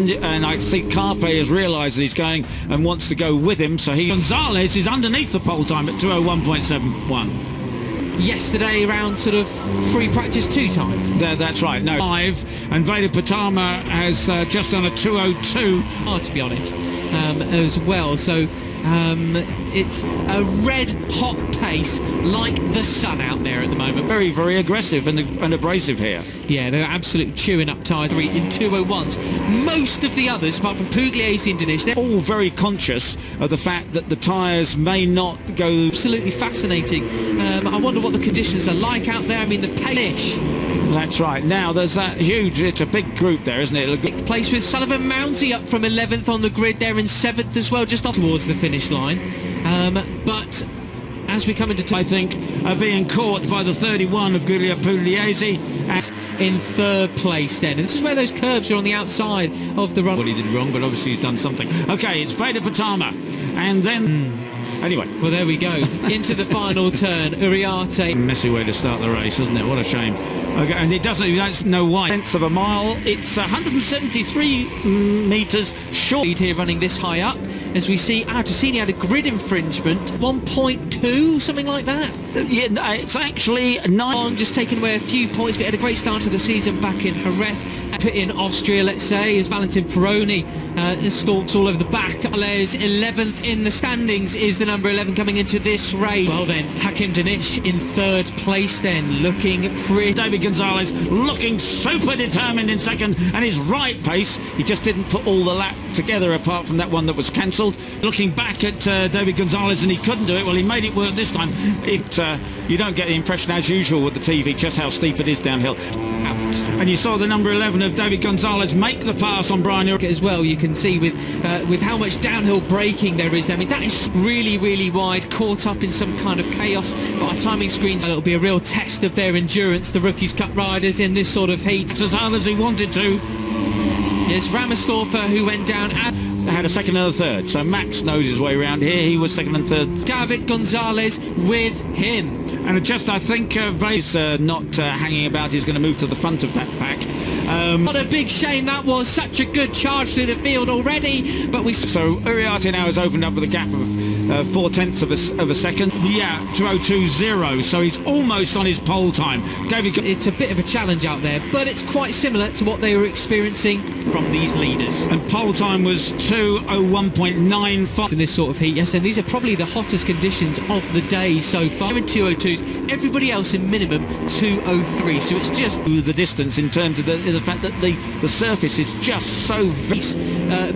And I think Carpe has realised that he's going and wants to go with him, so Gonzalez is underneath the pole time at 2:01.71. Yesterday around sort of free practice 2 time. That's right, no. 5, and Veda Pratama has just done a 2:02. Hard to be honest, as well. So it's a red hot pace like the sun out there at the moment. Very, very aggressive and abrasive here. Yeah, they're absolutely chewing up tyres in 2:01s. Most of the others, apart from Pugliese and Dinesh, they're all very conscious of the fact that the tyres may not go. Absolutely fascinating. I wonder what the conditions are like out there. I mean, the pace. That's right. Now there's that huge, it's a big group there, isn't it? Sixth place with Sullivan Mounty up from 11th on the grid there in 7th as well, just off towards the finish line. But as we come into I think being caught by the 31 of Giulio Pugliese in 3rd place then. And this is where those curbs are on the outside of the run. What he did wrong, but obviously he's done something. Okay, it's Veda Pratama, and then anyway. Well, there we go. Into the final turn, Uriarte. Messy way to start the race, isn't it? What a shame. Okay, and you don't know why. 1/10 of a mile. It's 173 metres short. Here running this high up. As we see, Artesini had a grid infringement, 1.2, something like that. Yeah, it's actually 9. Just taking away a few points, but had a great start to the season back in Jerez. In Austria, let's say, as Valentin Peroni stalks all over the back. Les 11th in the standings is the number 11 coming into this race. Well then, Hakim Dinesh in 3rd place then, looking pretty. David Gonzalez looking super determined in 2nd, and his right pace, he just didn't put all the lap together apart from that one that was cancelled. Looking back at David Gonzalez, and he couldn't do it. Well, he made it work this time. You don't get the impression, as usual with the TV, just how steep it is downhill. Out. And you saw the number 11 of David Gonzalez make the pass on Brian as well. You can see with how much downhill braking there is. I mean, that is really, really wide, caught up in some kind of chaos. But our timing screens, it'll be a real test of their endurance, the Rookies Cup riders in this sort of heat. As hard as he wanted to. It's Ramersdorfer who went down and had a 2nd and a 3rd, so Max knows his way around here. He was 2nd and 3rd. David Gonzalez with him. And just, I think, Vay's not hanging about. He's going to move to the front of that pack. What a big shame that was. Such a good charge through the field already. But so Uriarte now has opened up with a gap of 4/10 of a second. Yeah, 2:02.0. So he's almost on his pole time. It's a bit of a challenge out there, but it's quite similar to what they were experiencing from these leaders. And pole time was 2:01.95 in this sort of heat. Yes, and these are probably the hottest conditions of the day so far. In 2:02s, everybody else in minimum 2:03. So it's just the distance in terms of the fact that the surface is just so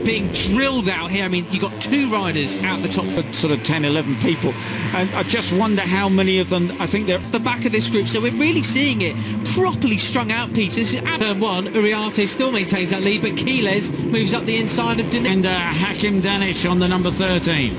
being drilled out here. I mean, you got 2 riders out the top, sort of 10, 11 people, and I just wonder how many of them. I think they're at the back of this group. So we're really seeing it properly strung out, Peter. This is turn 1. Uriarte still maintains that lead, but Keeles moves up the inside of Dinesh. And Hakim Dinesh on the number 13.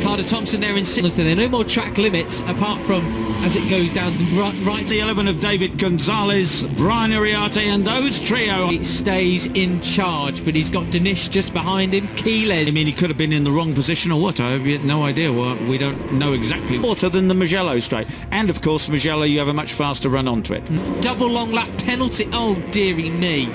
Carter Thompson there in 6th. There are no more track limits apart from as it goes down right. The 11 of David Gonzalez, Brian Uriarte, and those trio. He stays in charge, but he's got Dinesh just behind him. Keeles. I mean, he could have been in the wrong position or what? I have no idea. Well, we don't know exactly. Shorter than the Mugello straight, and of course Mugello, you have a much faster run onto it. Double long lap penalty. Oh dearie me.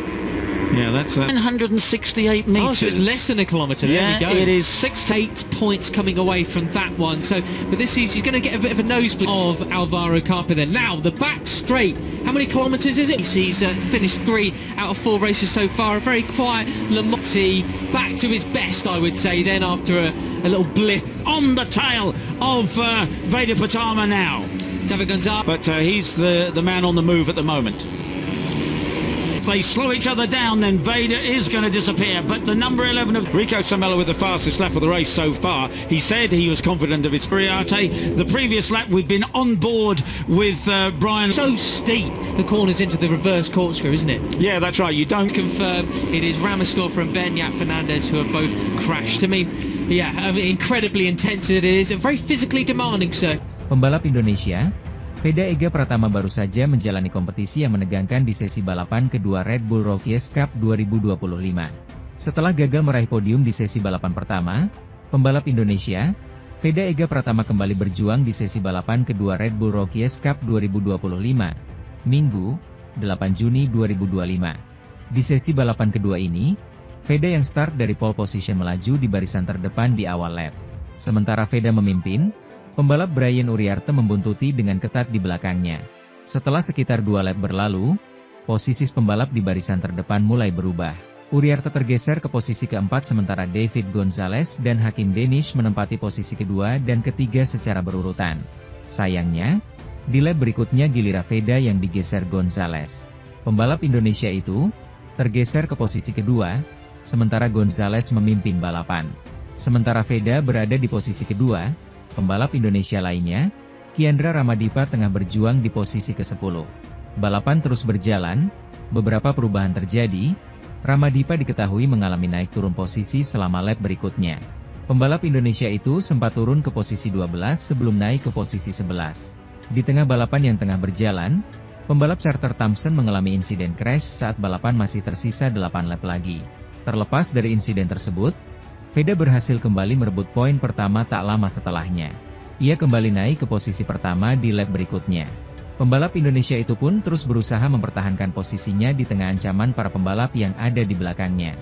Yeah, that's 168 metres. Oh, so it's less than a kilometre. Yeah, there we go. It is 8 points coming away from that one. So, but this is, he's going to get a bit of a nosebleed of Alvaro Carpe then. Now, the back straight. How many kilometres is it? He's finished 3 out of 4 races so far. A very quiet Lamotti, back to his best, I would say, then after a little blip. On the tail of Veda Pratama now. David Gonzalez. But he's the man on the move at the moment. They slow each other down, then Veda is going to disappear. But the number 11 of Rico Samela with the fastest lap of the race so far. He said he was confident of his Uriarte. The previous lap we've been on board with Brian. So steep, the corners into the reverse corkscrew, isn't it? Yeah, that's right. You don't confirm it is Ramersdorfer and Benyat Fernandez who have both crashed. I mean, yeah, incredibly intense it is. Very physically demanding, sir. Pembalap Indonesia, Veda Ega Pratama baru saja menjalani kompetisi yang menegangkan di sesi balapan kedua Red Bull Rookies Cup 2025. Setelah gagal meraih podium di sesi balapan pertama, pembalap Indonesia, Veda Ega Pratama kembali berjuang di sesi balapan kedua Red Bull Rookies Cup 2025, Minggu, 8 Juni 2025. Di sesi balapan kedua ini, Veda yang start dari pole position melaju di barisan terdepan di awal lap. Sementara Veda memimpin, pembalap Brian Uriarte membuntuti dengan ketat di belakangnya. Setelah sekitar 2 lap berlalu, posisi pembalap di barisan terdepan mulai berubah. Uriarte tergeser ke posisi keempat sementara David Gonzalez dan Hakim Danish menempati posisi kedua dan ketiga secara berurutan. Sayangnya, di lap berikutnya giliran Veda yang digeser Gonzalez. Pembalap Indonesia itu tergeser ke posisi kedua, sementara Gonzalez memimpin balapan. Sementara Veda berada di posisi kedua, pembalap Indonesia lainnya, Kiandra Ramadipa tengah berjuang di posisi ke-10. Balapan terus berjalan, beberapa perubahan terjadi. Ramadipa diketahui mengalami naik turun posisi selama lap berikutnya. Pembalap Indonesia itu sempat turun ke posisi 12 sebelum naik ke posisi 11. Di tengah balapan yang tengah berjalan, pembalap Charter Thompson mengalami insiden crash saat balapan masih tersisa 8 lap lagi. Terlepas dari insiden tersebut, Veda berhasil kembali merebut poin pertama tak lama setelahnya. Ia kembali naik ke posisi pertama di lap berikutnya. Pembalap Indonesia itu pun terus berusaha mempertahankan posisinya di tengah ancaman para pembalap yang ada di belakangnya.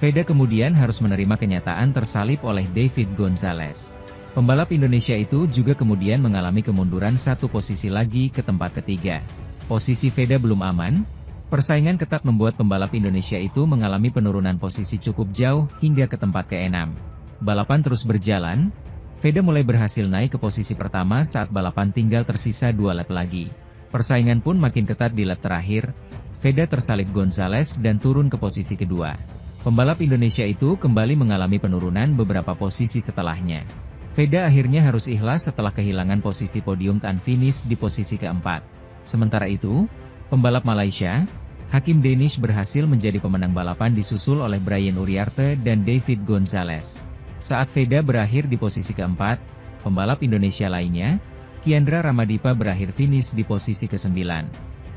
Veda kemudian harus menerima kenyataan tersalip oleh David Gonzalez. Pembalap Indonesia itu juga kemudian mengalami kemunduran 1 posisi lagi ke tempat ketiga. Posisi Veda belum aman, persaingan ketat membuat pembalap Indonesia itu mengalami penurunan posisi cukup jauh hingga ke tempat ke-6. Balapan terus berjalan. Veda mulai berhasil naik ke posisi pertama saat balapan tinggal tersisa 2 lap lagi. Persaingan pun makin ketat di lap terakhir. Veda tersalip Gonzalez dan turun ke posisi kedua. Pembalap Indonesia itu kembali mengalami penurunan beberapa posisi setelahnya. Veda akhirnya harus ikhlas setelah kehilangan posisi podium dan finish di posisi keempat. Sementara itu, pembalap Malaysia, Hakim Danish berhasil menjadi pemenang balapan disusul oleh Brian Uriarte dan David Gonzalez. Saat Veda berakhir di posisi keempat, pembalap Indonesia lainnya, Kiandra Ramadipa berakhir finish di posisi ke-9.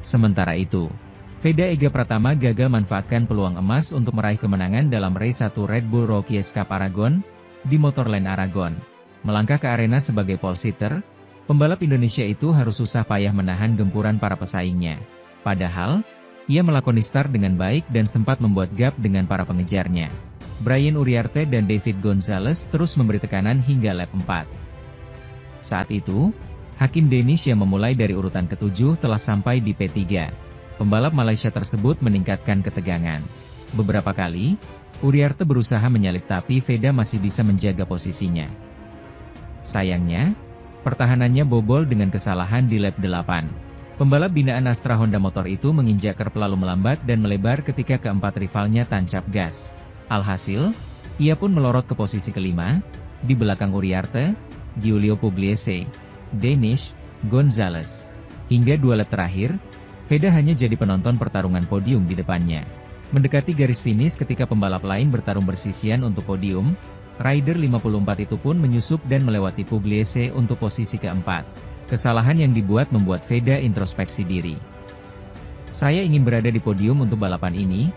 Sementara itu, Veda Ega Pratama gagal manfaatkan peluang emas untuk meraih kemenangan dalam race 1 Red Bull Rookies Cup Aragon, di Motorland Aragon. Melangkah ke arena sebagai pole sitter, pembalap Indonesia itu harus susah payah menahan gempuran para pesaingnya. Padahal, ia melakoni start dengan baik dan sempat membuat gap dengan para pengejarnya. Brian Uriarte dan David Gonzalez terus memberi tekanan hingga lap 4. Saat itu, Hakim Danish yang memulai dari urutan ke-7 telah sampai di P3. Pembalap Malaysia tersebut meningkatkan ketegangan. Beberapa kali, Uriarte berusaha menyalip tapi Veda masih bisa menjaga posisinya. Sayangnya, pertahanannya bobol dengan kesalahan di lap 8. Pembalap binaan Astra Honda Motor itu menginjak kerp lalu melambat dan melebar ketika keempat rivalnya tancap gas. Alhasil, ia pun melorot ke posisi ke-5, di belakang Uriarte, Giulio Pugliese, Danish, Gonzalez. Hingga 2 lap terakhir, Veda hanya jadi penonton pertarungan podium di depannya. Mendekati garis finish ketika pembalap lain bertarung bersisian untuk podium, rider 54 itu pun menyusup dan melewati Pugliese untuk posisi keempat. Kesalahan yang dibuat membuat Veda introspeksi diri. Saya ingin berada di podium untuk balapan ini,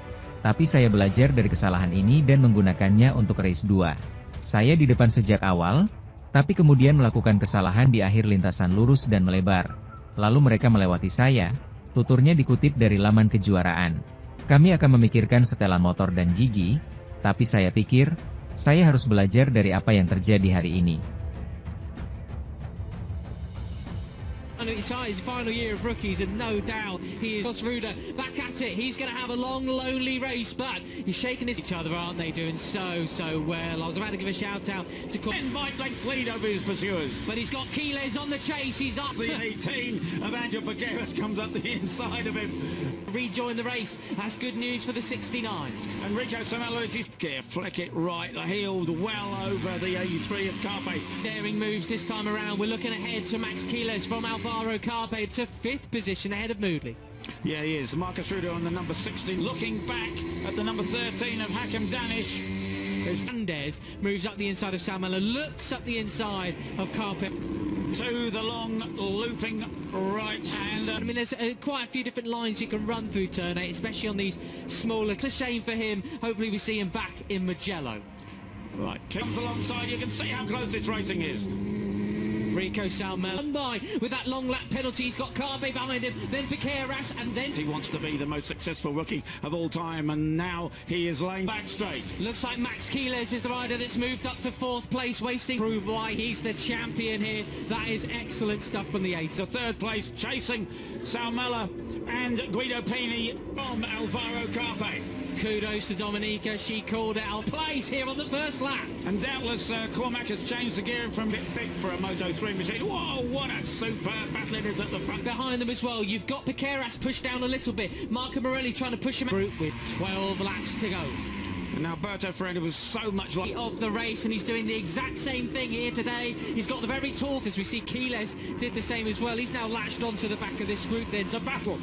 tapi saya belajar dari kesalahan ini dan menggunakannya untuk race 2. Saya di depan sejak awal, tapi kemudian melakukan kesalahan di akhir lintasan lurus dan melebar. Lalu mereka melewati saya, tuturnya dikutip dari laman kejuaraan. Kami akan memikirkan setelan motor dan gigi, tapi saya pikir, saya harus belajar dari apa yang terjadi hari ini. It's his final year of rookies, and no doubt he is. Ruda back at it. He's going to have a long, lonely race, but he's shaking each other, aren't they? Doing so well. I was about to give a shout out to 10 bike length lead over his pursuers, but he's got Quiles on the chase. He's up. The 18 of Angel Bagueras comes up the inside of him. Rejoin the race. That's good news for the 69. Enrico Samelo's flick it right. The heeled well over the 83 of Carpe. Daring moves this time around. We're looking ahead to Max Quiles from Alvaro Carpe to 5th position ahead of Moodley. Yeah, he is. Marcus Ruder on the number 16. Looking back at the number 13 of Hakim Danish. Andes moves up the inside of Samela, looks up the inside of Carpe. To the long, looping right hand. I mean, there's quite a few different lines you can run through turn 8, especially on these smaller. It's a shame for him. Hopefully we see him back in Mugello. Right, comes alongside. You can see how close this racing is. Rico Salmel by with that long lap penalty. He's got Carbe behind him, then Piqueras, and then he wants to be the most successful rookie of all time, and now he is laying back straight. Looks like Max Quiles is the rider that's moved up to 4th place, wasting prove why he's the champion here. That is excellent stuff from the 8th. The 3rd place chasing Salmella and Guido Pini from Alvaro Carpe. Kudos to Dominica, she called out place here on the first lap. And doubtless Cormac has changed the gearing from a bit big for a Moto3 machine. Whoa, what a superb battle it is at the front. Behind them as well, you've got Piqueras pushed down a little bit. Marco Morelli trying to push him out with 12 laps to go. And Alberto Ferreira was so much like of the race, and he's doing the exact same thing here today. He's got the very tall, as we see Quiles did the same as well. He's now latched onto the back of this group then. It's a battle